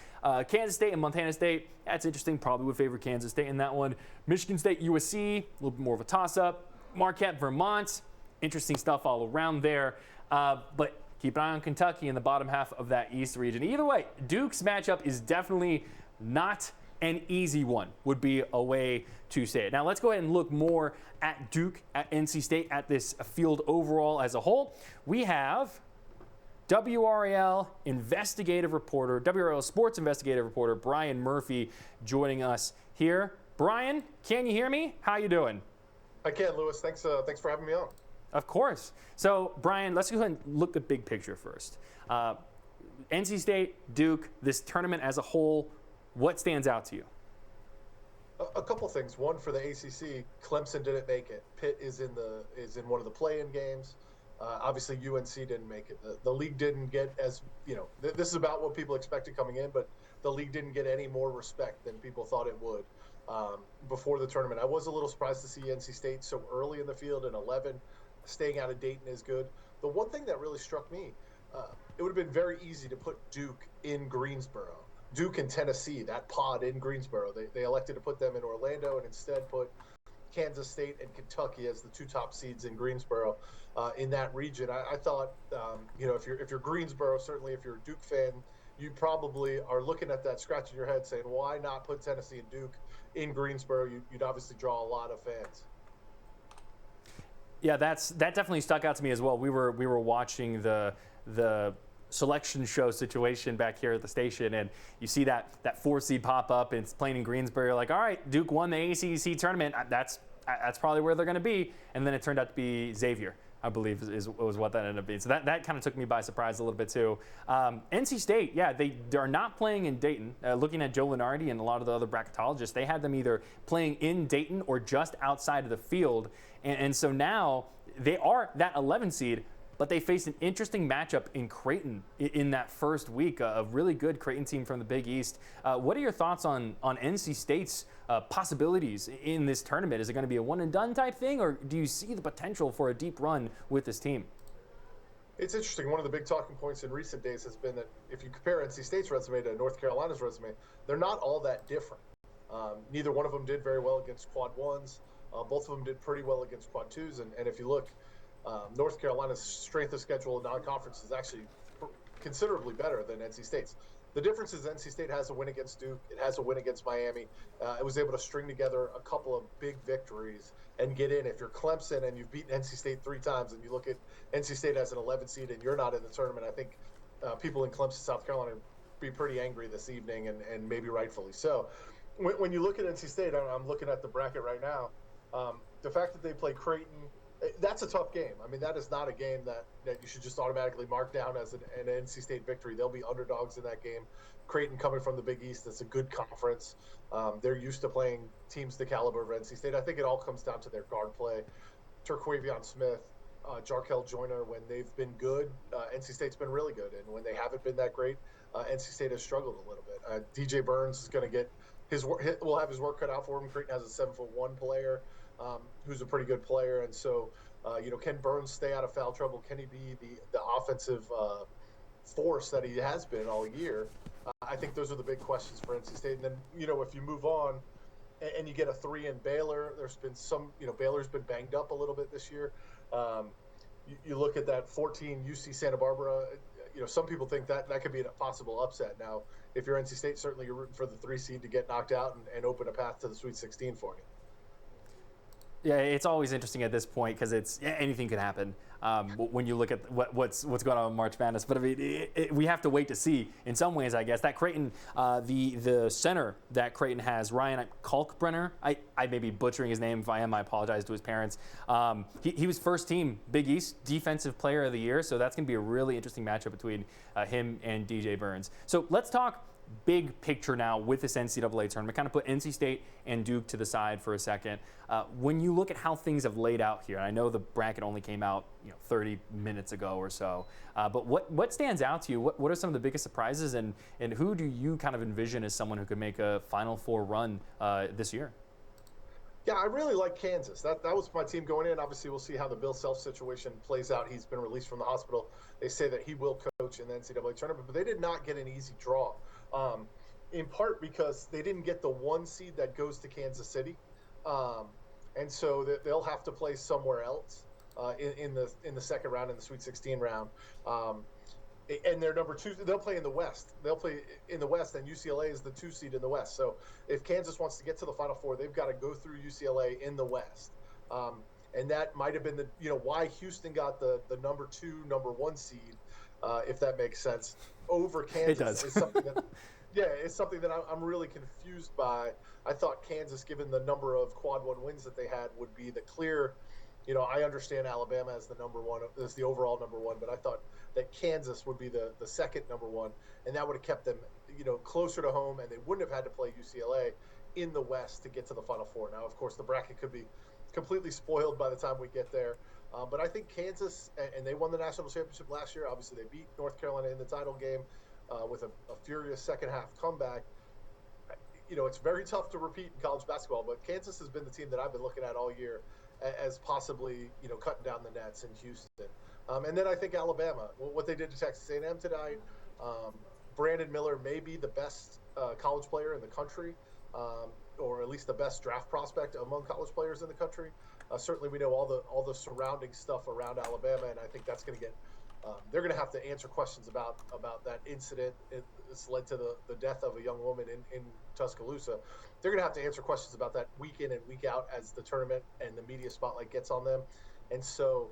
Kansas State and Montana State, that's interesting. Probably would favor Kansas State in that one. Michigan State, USC, a little bit more of a toss-up. Marquette, Vermont, interesting stuff all around there. But keep an eye on Kentucky in the bottom half of that East region. Either way, Duke's matchup is definitely not an easy one, would be a way to say it. Now let's go ahead and look more at Duke, at NC State, at this field overall as a whole. We have WRAL investigative reporter, WRAL Sports investigative reporter Brian Murphy joining us here. Brian, can you hear me? How you doing? I can, Lewis. Thanks for having me on. Of course. So, Brian, let's go ahead and look at the big picture first. NC State, Duke, this tournament as a whole, what stands out to you? A couple things. One, for the ACC, Clemson didn't make it. Pitt is in one of the play-in games. Obviously, UNC didn't make it. The league didn't get this is about what people expected coming in, but the league didn't get any more respect than people thought it would before the tournament. I was a little surprised to see NC State so early in the field in 11. Staying out of Dayton is good. The one thing that really struck me, it would have been very easy to put Duke in Greensboro. Duke and Tennessee, that pod in Greensboro. They elected to put them in Orlando and instead put Kansas State and Kentucky as the two top seeds in Greensboro in that region. I thought, if you're Greensboro, certainly if you're a Duke fan, you probably are looking at that, scratching your head, saying, why not put Tennessee and Duke in Greensboro? You'd obviously draw a lot of fans. Yeah, that definitely stuck out to me as well. We were watching the selection show situation back here at the station, and you see that 4 seed pop up, and it's playing in Greensboro. You're like, all right, Duke won the ACC tournament. That's probably where they're going to be. And then it turned out to be Xavier, I believe, was what that ended up being. So that kind of took me by surprise a little bit too. NC State, yeah, they're not playing in Dayton. Looking at Joe Lunardi and a lot of the other bracketologists, they had them either playing in Dayton or just outside of the field. And so now they are that 11 seed, but they faced an interesting matchup in Creighton in that first week, a really good Creighton team from the Big East. What are your thoughts on NC State's possibilities in this tournament? Is it going to be a one-and-done type thing, or do you see the potential for a deep run with this team? It's interesting. One of the big talking points in recent days has been that if you compare NC State's resume to North Carolina's resume, they're not all that different. Neither one of them did very well against quad ones. Both of them did pretty well against quad twos. And if you look, North Carolina's strength of schedule in non-conference is actually considerably better than NC State's. The difference is NC State has a win against Duke. It has a win against Miami. It was able to string together a couple of big victories and get in. If you're Clemson and you've beaten NC State 3 times and you look at NC State as an 11 seed and you're not in the tournament, I think people in Clemson, South Carolina, would be pretty angry this evening, and maybe rightfully so. When you look at NC State, I'm looking at the bracket right now. The fact that they play Creighton, that's a tough game. I mean, that is not a game that you should just automatically mark down as an NC State victory. They'll be underdogs in that game. Creighton coming from the Big East, that's a good conference. They're used to playing teams the caliber of NC State. I think it all comes down to their guard play. Terquavion Smith, Jarkel Joyner, when they've been good, NC State's been really good. And when they haven't been that great, NC State has struggled a little bit. DJ Burns is going to get will have his work cut out for him. Creighton has a 7'1" player who's a pretty good player. And so, can Burns stay out of foul trouble? Can he be the offensive force that he has been all year? I think those are the big questions for NC State. And then, if you move on and you get a 3 in Baylor, there's been some, Baylor's been banged up a little bit this year. You look at that 14 UC Santa Barbara, some people think that could be a possible upset. Now, if you're NC State, certainly you're rooting for the 3 seed to get knocked out and open a path to the Sweet 16 for you. Yeah, it's always interesting at this point because anything could happen when you look at what's going on in March Madness. But I mean, we have to wait to see. In some ways, I guess that Creighton, the center that Creighton has, Ryan Kalkbrenner. I may be butchering his name. If I am, I apologize to his parents. He was first team Big East Defensive Player of the Year, so that's going to be a really interesting matchup between him and DJ Burns. So let's talk big picture now with this NCAA tournament. Kind of put NC State and Duke to the side for a second. When you look at how things have laid out here, and I know the bracket only came out 30 minutes ago or so, but what stands out to you? What are some of the biggest surprises, and who do you kind of envision as someone who could make a Final Four run this year? Yeah, I really like Kansas. That was my team going in. Obviously, we'll see how the Bill Self situation plays out. He's been released from the hospital. They say that he will coach in the NCAA tournament, but they did not get an easy draw, in part because they didn't get the 1 seed that goes to Kansas City, and so they'll have to play somewhere else. in the second round, in the Sweet 16 round. And they're number 2. They'll play in the West. They'll play in the West, and UCLA is the 2 seed in the West. So if Kansas wants to get to the Final Four, they've got to go through UCLA in the West. And that might have been why Houston got the number 2, number 1 seed, if that makes sense, over Kansas. It does. Is something that, it's something that I'm really confused by. I thought Kansas, given the number of quad 1 wins that they had, would be the clear. I understand Alabama as the number 1, as the overall number 1, but I thought that Kansas would be the second number 1, and that would have kept them, closer to home, and they wouldn't have had to play UCLA in the West to get to the Final Four. Now, of course, the bracket could be completely spoiled by the time we get there, but I think Kansas, and they won the national championship last year. Obviously, they beat North Carolina in the title game with a furious second-half comeback. It's very tough to repeat in college basketball, but Kansas has been the team that I've been looking at all year as possibly, cutting down the nets in Houston. And then I think Alabama, what they did to Texas A&M tonight, Brandon Miller may be the best college player in the country, or at least the best draft prospect among college players in the country. Certainly we know all the surrounding stuff around Alabama, and I think that's going to get they're going to have to answer questions about that incident. It's led to the death of a young woman in Tuscaloosa. They're going to have to answer questions about that week in and week out as the tournament and the media spotlight gets on them. And so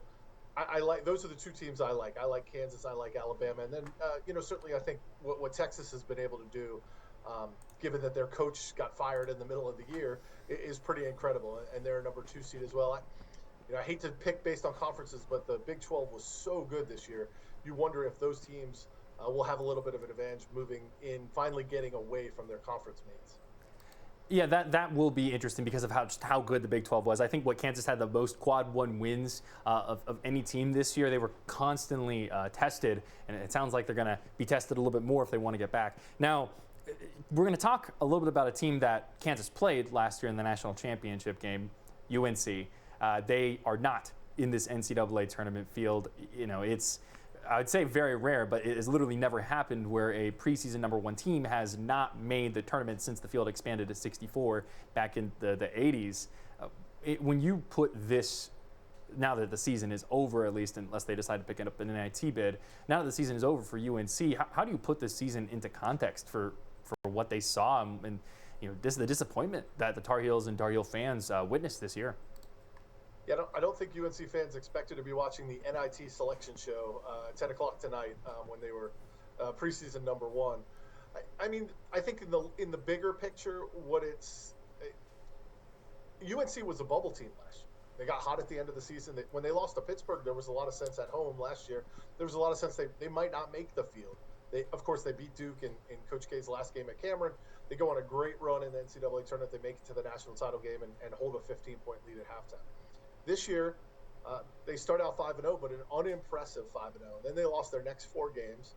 I like, those are the 2 teams I like. I like Kansas, I like Alabama. And then, certainly I think what Texas has been able to do, given that their coach got fired in the middle of the year, is pretty incredible. And they're a number 2 seed as well. I hate to pick based on conferences, but the Big 12 was so good this year. You wonder if those teams will have a little bit of an advantage moving in, finally getting away from their conference mates. Yeah, that will be interesting because of how good the Big 12 was. I think Kansas had the most quad 1 wins of any team this year. They were constantly tested, and it sounds like they're going to be tested a little bit more if they want to get back. Now, we're going to talk a little bit about a team that Kansas played last year in the national championship game, UNC. They are not in this NCAA tournament field. It's, I would say, very rare, but it has literally never happened where a preseason number 1 team has not made the tournament since the field expanded to 64 back in the 80s. When you put this, now that the season is over, at least unless they decide to pick up an NIT bid, now that the season is over for UNC, how do you put this season into context for what they saw and the disappointment that the Tar Heels and Tar Heel fans witnessed this year? Yeah, I don't think UNC fans expected to be watching the NIT selection show at 10 o'clock tonight when they were preseason number 1. I think in the bigger picture, UNC was a bubble team last year. They got hot at the end of the season. When they lost to Pittsburgh, there was a lot of sense at home last year. There was a lot of sense they might not make the field. Of course, they beat Duke in Coach K's last game at Cameron. They go on a great run in the NCAA tournament. They make it to the national title game and hold a 15-point lead at halftime. This year, they start out 5-0, but an unimpressive 5-0. Then they lost their next 4 games.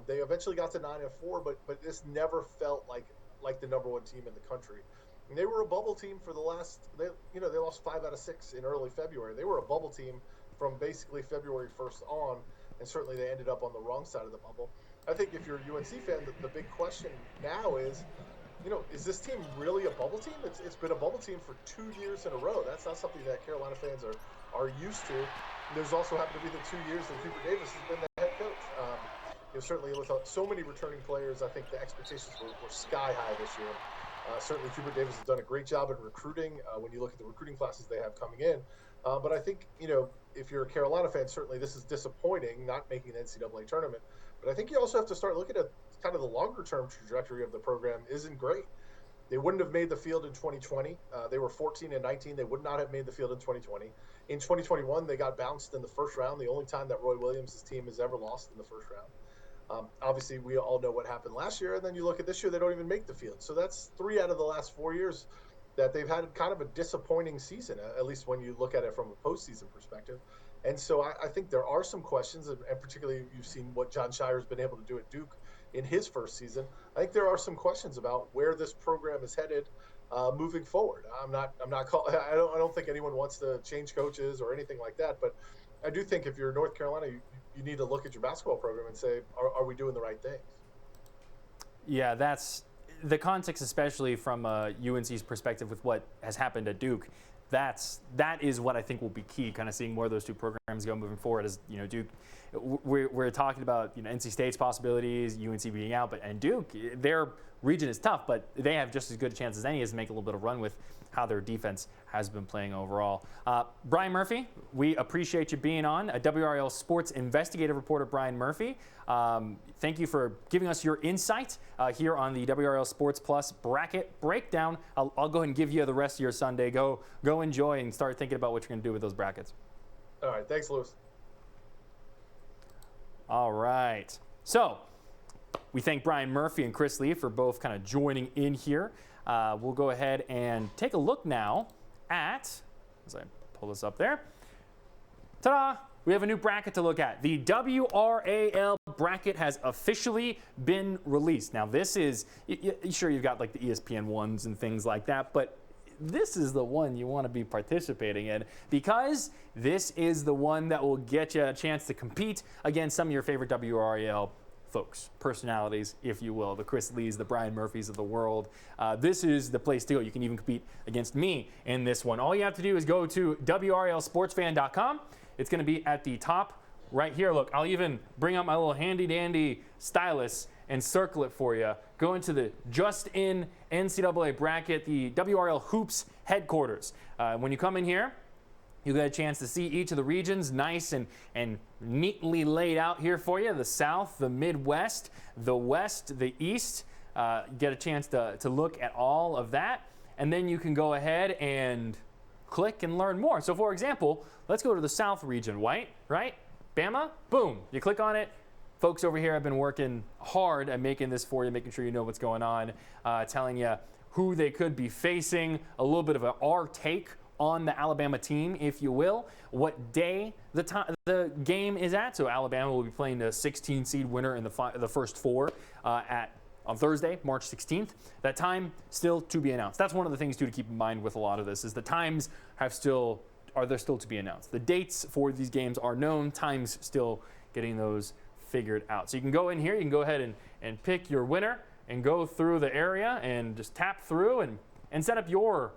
They eventually got to 9-4, but this never felt like the number 1 team in the country. And they were a bubble team for the last. They lost 5 out of 6 in early February. They were a bubble team from basically February 1st on, and certainly they ended up on the wrong side of the bubble. I think if you're a UNC fan, the big question now is, is this team really a bubble team? It's been a bubble team for 2 years in a row. That's not something that Carolina fans are used to. There's also happened to be the 2 years that Hubert Davis has been the head coach. Certainly with so many returning players, I think the expectations were sky high this year. Certainly Hubert Davis has done a great job in recruiting when you look at the recruiting classes they have coming in. But I think, if you're a Carolina fan, certainly this is disappointing, not making the NCAA tournament. But I think you also have to start looking at kind of the longer-term trajectory of the program isn't great. They wouldn't have made the field in 2020. They were 14-19. They would not have made the field in 2020. In 2021, they got bounced in the first round, the only time that Roy Williams' team has ever lost in the first round. Obviously, we all know what happened last year, and then you look at this year, they don't even make the field. So that's 3 out of the last 4 years that they've had kind of a disappointing season, at least when you look at it from a postseason perspective. And so I think there are some questions, and particularly you've seen what John Shire's been able to do at Duke in his first season. I think there are some questions about where this program is headed moving forward. I don't think anyone wants to change coaches or anything like that, but I do think if you're North Carolina, you need to look at your basketball program and say, are we doing the right things? Yeah, that's the context, especially from UNC's perspective with what has happened at Duke. that is what I think will be key, kind of seeing where those two programs go moving forward. As you know, Duke, we're talking about NC State's possibilities, UNC being out, and Duke, their region is tough, but they have just as good a chance as any as to make a little bit of run with how their defense has been playing overall. Brian Murphy, we appreciate you being on. WRAL Sports investigative reporter Brian Murphy. Thank you for giving us your insight here on the WRAL Sports Plus bracket breakdown. I'll go ahead and give you the rest of your Sunday. Go enjoy and start thinking about what you're going to do with those brackets. All right. Thanks, Lewis. All right. So we thank Brian Murphy and Chris Lee for both kind of joining in here. We'll go ahead and take a look now at, as I pull this up there, ta-da! We have a new bracket to look at. The WRAL bracket has officially been released. Now this is, sure you've got like the ESPN ones and things like that, but this is the one you want to be participating in because this is the one that will get you a chance to compete against some of your favorite WRAL folks, personalities, if you will, the Chris Lees, the Brian Murphys of the world. This is the place to go. You can even compete against me in this one. All you have to do is go to WRALSportsFan.com. It's going to be at the top right here. Look, I'll even bring out my little handy-dandy stylus and circle it for you. Go into the Just In NCAA bracket, the WRAL Hoops headquarters. When you come in here, you'll get a chance to see each of the regions nice and neatly laid out here for you. The South, the Midwest, the West, the East. Get a chance to look at all of that. And then you can go ahead and click and learn more. So for example, let's go to the South region, right? Bama, boom, you click on it. Folks over here have been working hard at making this for you, making sure you know what's going on, telling you who they could be facing, a little bit of our take on the Alabama team, if you will, what day the game is at. So Alabama will be playing the 16 seed winner in the first four on Thursday, March 16th. That time still to be announced. That's one of the things too to keep in mind with a lot of this is the times are still to be announced. The dates for these games are known, times still getting those figured out. So you can go in here, you can go ahead and pick your winner and go through the area and just tap through and set up your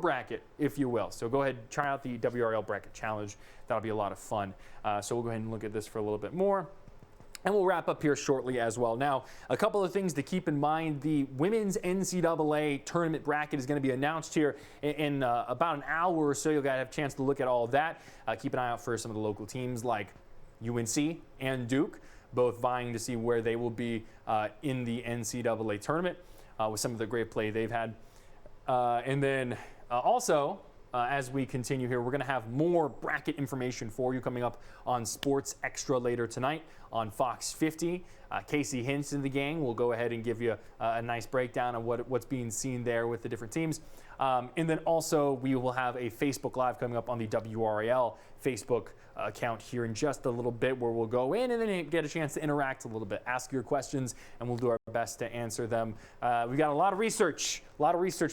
bracket, if you will. So go ahead and try out the WRAL Bracket Challenge. That'll be a lot of fun. So we'll go ahead and look at this for a little bit more. And we'll wrap up here shortly as well. Now, a couple of things to keep in mind. The women's NCAA tournament bracket is going to be announced here in about an hour or so. You'll have a chance to look at all of that. Keep an eye out for some of the local teams like UNC and Duke, both vying to see where they will be in the NCAA tournament with some of the great play they've had. And then also, as we continue here, we're going to have more bracket information for you coming up on Sports Extra later tonight on Fox 50. Casey Hints in the gang will go ahead and give you a nice breakdown of what's being seen there with the different teams. And then also we will have a Facebook Live coming up on the WRAL Facebook account here in just a little bit where we'll go in and then get a chance to interact a little bit, ask your questions, and we'll do our best to answer them. We've got a lot of research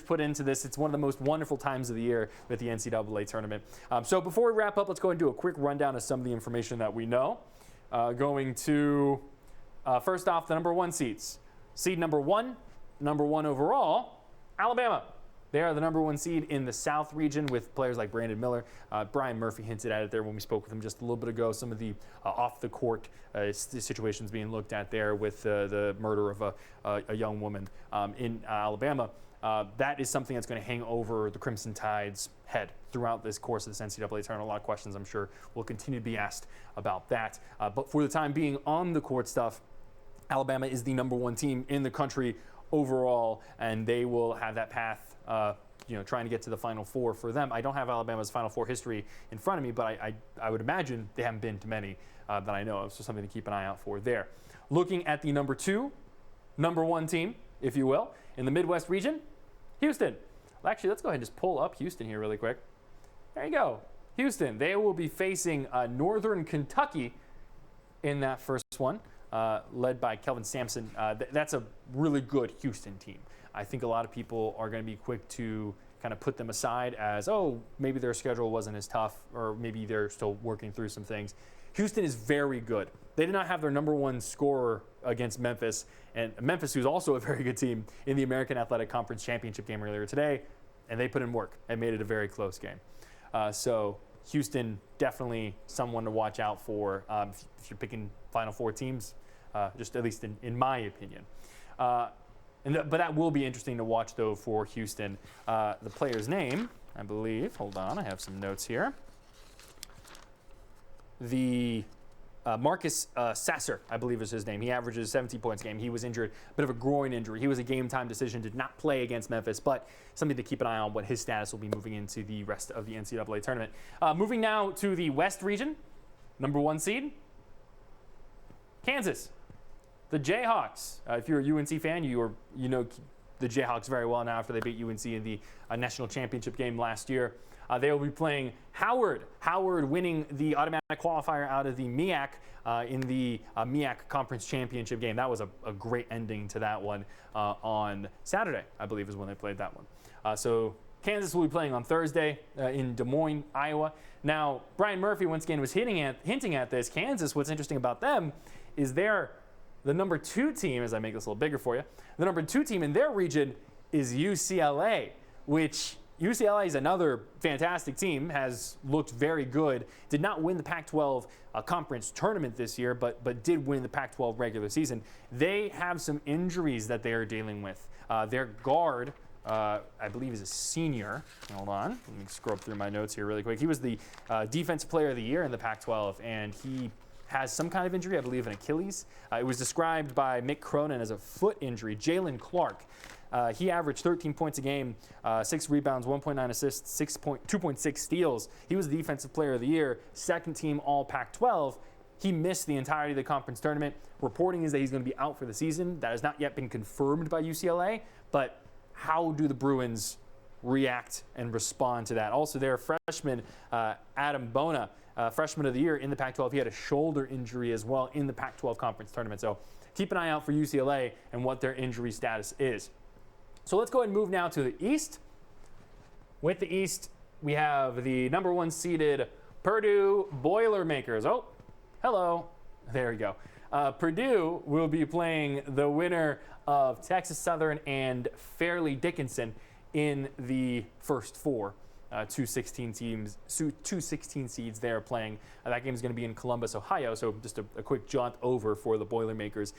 put into this. It's one of the most wonderful times of the year with the NCAA tournament. So before we wrap up, let's go and do a quick rundown of some of the information that we know. Going to, first off, the number one seeds. Seed number one overall, Alabama. They are the number one seed in the South region with players like Brandon Miller. Brian Murphy hinted at it there when we spoke with him just a little bit ago. Some of the off-the-court situations being looked at there with the murder of a young woman in Alabama. That is something that's going to hang over the Crimson Tide's head throughout this course of this NCAA tournament. A lot of questions, I'm sure, will continue to be asked about that. But for the time being, on the court stuff, Alabama is the number one team in the country overall, and they will have that path trying to get to the Final Four for them. I don't have Alabama's Final Four history in front of me, but I would imagine they haven't been to many that I know of, so something to keep an eye out for there. Looking at the number one team, if you will, in the Midwest region, Houston. Well, actually, let's go ahead and just pull up Houston here really quick. There you go. Houston, they will be facing Northern Kentucky in that first one, led by Kelvin Sampson. That's a really good Houston team. I think a lot of people are going to be quick to kind of put them aside as, oh, maybe their schedule wasn't as tough, or maybe they're still working through some things. Houston is very good. They did not have their number one scorer against Memphis, and Memphis, who's also a very good team, in the American Athletic Conference Championship game earlier today. and they put in work and made it a very close game. So Houston, definitely someone to watch out for if you're picking Final Four teams, just at least in my opinion. But that will be interesting to watch, though, for Houston. The player's name, I believe, hold on, I have some notes here. The Marcus Sasser, I believe is his name. He averages 17 points a game. He was injured, a bit of a groin injury. He was a game-time decision, did not play against Memphis, but something to keep an eye on what his status will be moving into the rest of the NCAA tournament. Moving now to the West region, number 1 seed, Kansas. The Jayhawks. If you're a UNC fan, you know the Jayhawks very well now after they beat UNC in the national championship game last year. They will be playing Howard. Howard winning the automatic qualifier out of the MEAC in the MEAC Conference Championship game. That was a great ending to that one on Saturday, I believe is when they played that one. So Kansas will be playing on Thursday in Des Moines, Iowa. Now, Brian Murphy once again was hinting at this. Kansas, what's interesting about them is they're the number 2 team, as I make this a little bigger for you, the number 2 team in their region is UCLA, which UCLA is another fantastic team, has looked very good. Did not win the Pac-12 conference tournament this year, but did win the Pac-12 regular season. They have some injuries that they are dealing with. Their guard, I believe, is a senior. Hold on. Let me scroll up through my notes here really quick. He was the Defensive Player of the Year in the Pac-12, and he has some kind of injury, I believe an Achilles. It was described by Mick Cronin as a foot injury. Jalen Clark, he averaged 13 points a game, 6 rebounds, 1.9 assists, 2.6 steals. He was the Defensive Player of the Year, second team All Pac-12. He missed the entirety of the conference tournament. Reporting is that he's going to be out for the season. That has not yet been confirmed by UCLA, but how do the Bruins react and respond to that? Also, their freshman, Adam Bona, freshman of the year in the Pac-12. He had a shoulder injury as well in the Pac-12 conference tournament. So keep an eye out for UCLA and what their injury status is. So let's go ahead and move now to the East. With the East, we have the number 1 seeded Purdue Boilermakers. Oh, hello. There we go. Purdue will be playing the winner of Texas Southern and Fairleigh Dickinson in the first 4. 2 16 seeds there playing. That game is going to be in Columbus, Ohio, so just a quick jaunt over for the Boilermakers.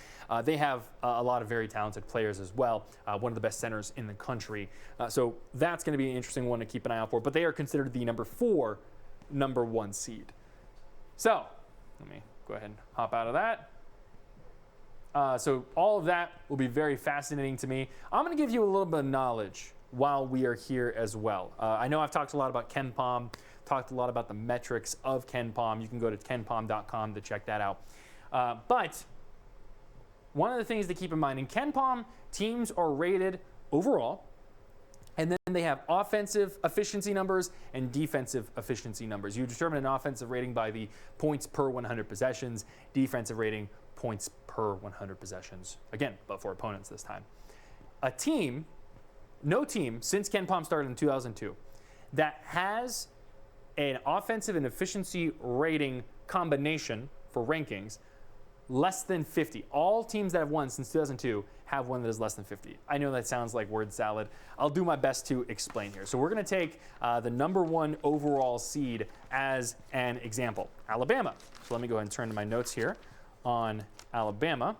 They have a lot of very talented players as well, one of the best centers in the country. So that's going to be an interesting one to keep an eye out for, but they are considered the number 4, number 1 seed. So let me go ahead and hop out of that. So all of that will be very fascinating to me. I'm going to give you a little bit of knowledge while we are here as well. I know I've talked a lot about KenPom, talked a lot about the metrics of KenPom. You can go to kenpom.com to check that out. But one of the things to keep in mind, in KenPom, teams are rated overall, and then they have offensive efficiency numbers and defensive efficiency numbers. You determine an offensive rating by the points per 100 possessions, defensive rating points per 100 possessions. Again, but for opponents this time. No team since KenPom started in 2002 that has an offensive and efficiency rating combination for rankings less than 50. All teams that have won since 2002 have one that is less than 50. I know that sounds like word salad. I'll do my best to explain here. So we're going to take the number 1 overall seed as an example, Alabama. So let me go ahead and turn to my notes here on Alabama.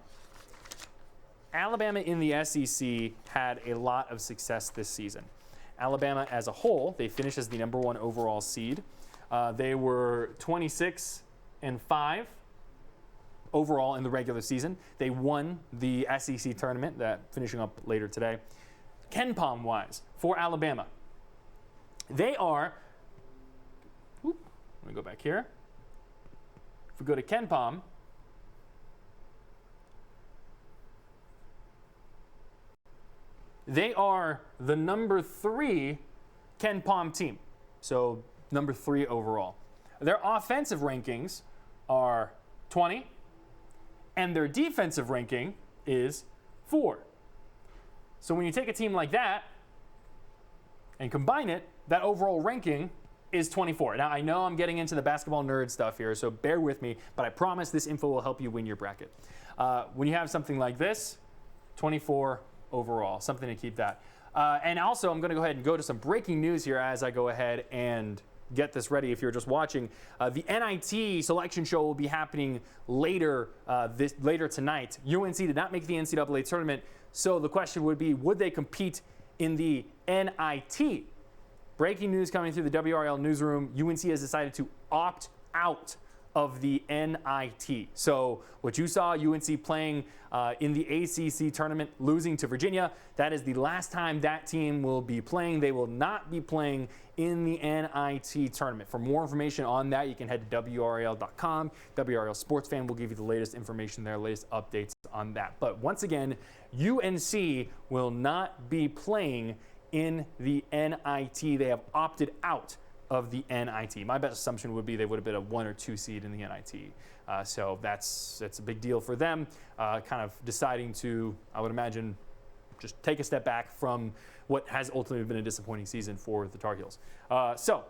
Alabama in the SEC had a lot of success this season. Alabama as a whole, they finished as the number 1 overall seed. They were 26-5 overall in the regular season. They won the SEC tournament, that finishing up later today. KenPom-wise, for Alabama, they are, let me go back here. If we go to KenPom, they are the number 3 KenPom team, so number 3 overall. Their offensive rankings are 20, and their defensive ranking is 4. So when you take a team like that and combine it, that overall ranking is 24. Now, I know I'm getting into the basketball nerd stuff here, so bear with me, but I promise this info will help you win your bracket. When you have something like this, 24 overall, something to keep that. And also, I'm going to go ahead and go to some breaking news here as I go ahead and get this ready. If you're just watching, the NIT selection show will be happening later tonight. UNC did not make the NCAA tournament, so the question would be, would they compete in the NIT? Breaking news coming through the WRAL newsroom: UNC has decided to opt out of the NIT. So what you saw UNC playing in the ACC tournament, losing to Virginia, that is the last time that team will be playing. They will not be playing in the NIT tournament. For more information on that, you can head to WRAL.com. WRAL Sports Fan will give you the latest information there, latest updates on that. But once again, UNC will not be playing in the NIT. They have opted out of the NIT. My best assumption would be they would have been a 1 or 2 seed in the NIT. So that's a big deal for them, kind of deciding to, I would imagine, just take a step back from what has ultimately been a disappointing season for the Tar Heels. So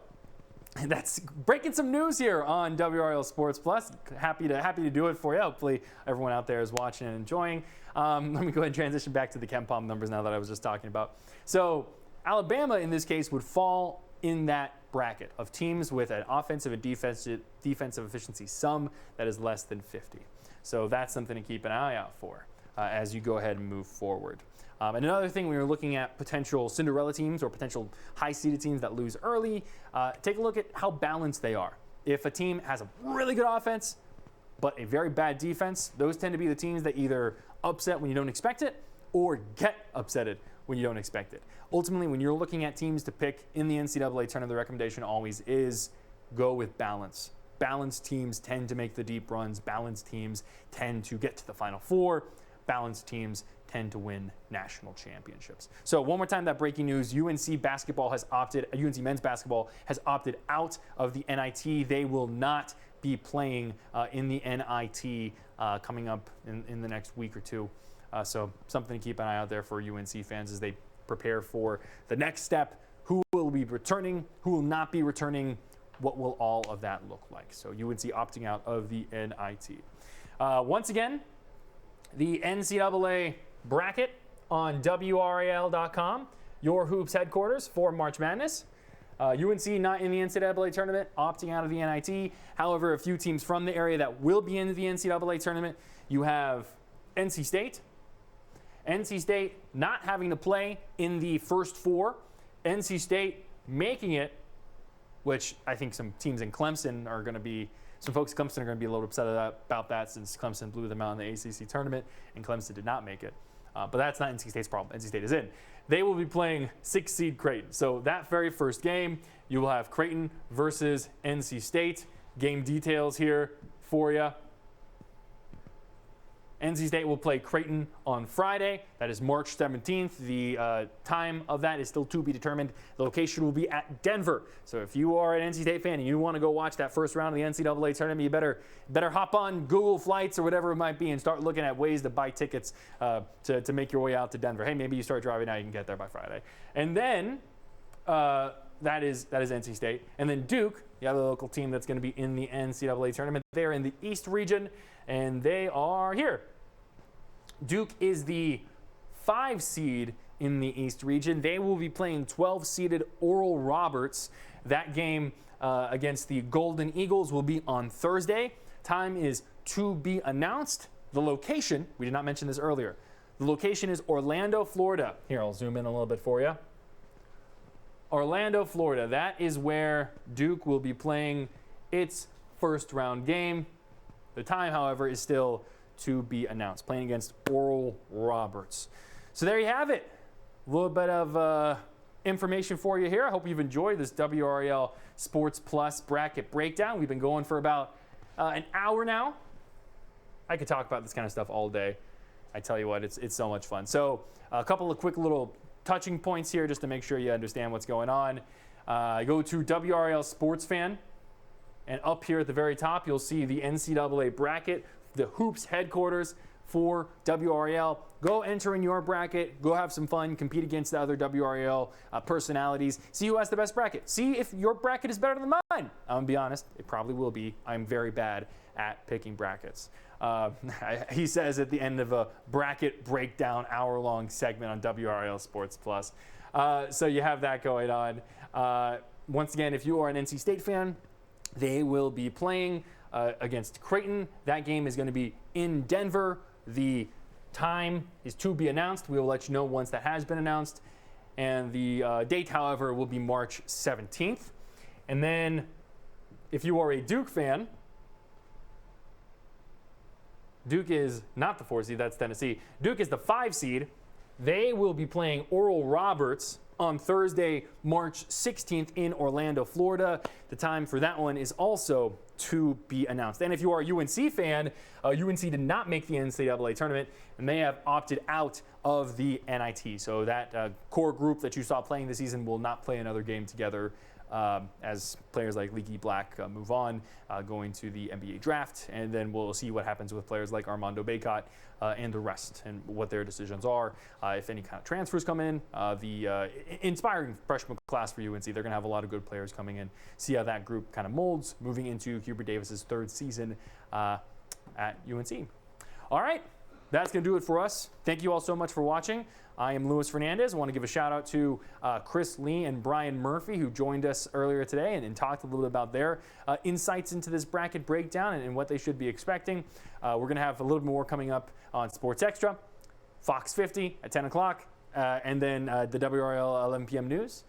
that's breaking some news here on WRAL Sports Plus. Happy to do it for you. Hopefully everyone out there is watching and enjoying. Let me go ahead and transition back to the KenPom numbers now that I was just talking about. So Alabama in this case would fall in that bracket of teams with an offensive and defensive efficiency sum that is less than 50. So that's something to keep an eye out for as you go ahead and move forward. And another thing, when you're looking at potential Cinderella teams or potential high-seeded teams that lose early, take a look at how balanced they are. If a team has a really good offense but a very bad defense, those tend to be the teams that either upset when you don't expect it or get upsetted when you don't expect it. Ultimately, when you're looking at teams to pick in the NCAA tournament, the recommendation always is go with balance. Balanced teams tend to make the deep runs. Balanced teams tend to get to the Final Four. Balanced teams tend to win national championships. So one more time, that breaking news: UNC men's basketball has opted out of the NIT. They will not be playing in the NIT coming up in the next week or two. So something to keep an eye out there for UNC fans as they prepare for the next step. Who will be returning? Who will not be returning? What will all of that look like? So UNC opting out of the NIT. Once again, the NCAA bracket on WRAL.com, your hoops headquarters for March Madness. UNC not in the NCAA tournament, opting out of the NIT. However, a few teams from the area that will be in the NCAA tournament. You have NC State. NC State not having to play in the first 4. NC State making it, which I think some teams in Clemson are going to be, some folks in Clemson are going to be a little upset about that since Clemson blew them out in the ACC tournament and Clemson did not make it. But that's not NC State's problem. NC State is in. They will be playing 6th seed Creighton. So that very first game, you will have Creighton versus NC State. Game details here for you. NC State will play Creighton on Friday. That is March 17th. The time of that is still to be determined. The location will be at Denver. So if you are an NC State fan and you want to go watch that first round of the NCAA tournament, you better hop on Google Flights or whatever it might be and start looking at ways to buy tickets to make your way out to Denver. Hey, maybe you start driving now, you can get there by Friday. And then that is NC State. And then Duke, the other local team that's going to be in the NCAA tournament, they're in the East region. And they are here. Duke is the 5 seed in the East region. They will be playing 12-seeded Oral Roberts. That game against the Golden Eagles will be on Thursday. Time is to be announced. The location, we did not mention this earlier. The location is Orlando, Florida. Here, I'll zoom in a little bit for you. Orlando, Florida. That is where Duke will be playing its first round game. The time, however, is still to be announced, playing against Oral Roberts. So there you have it. A little bit of information for you here. I hope you've enjoyed this WRAL Sports Plus bracket breakdown. We've been going for about an hour now. I could talk about this kind of stuff all day. I tell you what, it's so much fun. So a couple of quick little touching points here just to make sure you understand what's going on. Go to WRAL Sports Fan. And up here at the very top, you'll see the NCAA bracket, the hoops headquarters for WRAL. Go enter in your bracket. Go have some fun. Compete against the other WRAL personalities. See who has the best bracket. See if your bracket is better than mine. I'm going to be honest. It probably will be. I'm very bad at picking brackets. he says at the end of a bracket breakdown hour-long segment on WRAL Sports Plus. So you have that going on. Once again, if you are an NC State fan, they will be playing against Creighton. That game is going to be in Denver. The time is to be announced. We will let you know once that has been announced. And the date, however, will be March 17th. And then if you are a Duke fan, Duke is not the 4 seed, that's Tennessee. Duke is the 5 seed. They will be playing Oral Roberts on Thursday, March 16th in Orlando, Florida. The time for that one is also to be announced. And if you are a UNC fan, UNC did not make the NCAA tournament, and they have opted out of the NIT. So that core group that you saw playing this season will not play another game together as players like Leaky Black move on, going to the NBA draft. And then we'll see what happens with players like Armando Bacot and the rest and what their decisions are. If any kind of transfers come in, the inspiring freshman class for UNC, they're going to have a lot of good players coming in. See how that group kind of molds moving into Hubert Davis's 3rd season at UNC. All right, that's going to do it for us. Thank you all so much for watching. I am Luis Fernandez. I want to give a shout out to Chris Lee and Brian Murphy, who joined us earlier today and talked a little bit about their insights into this bracket breakdown and what they should be expecting. We're going to have a little bit more coming up on Sports Extra, Fox 50 at 10 o'clock, and then the WRAL 11 p.m. news.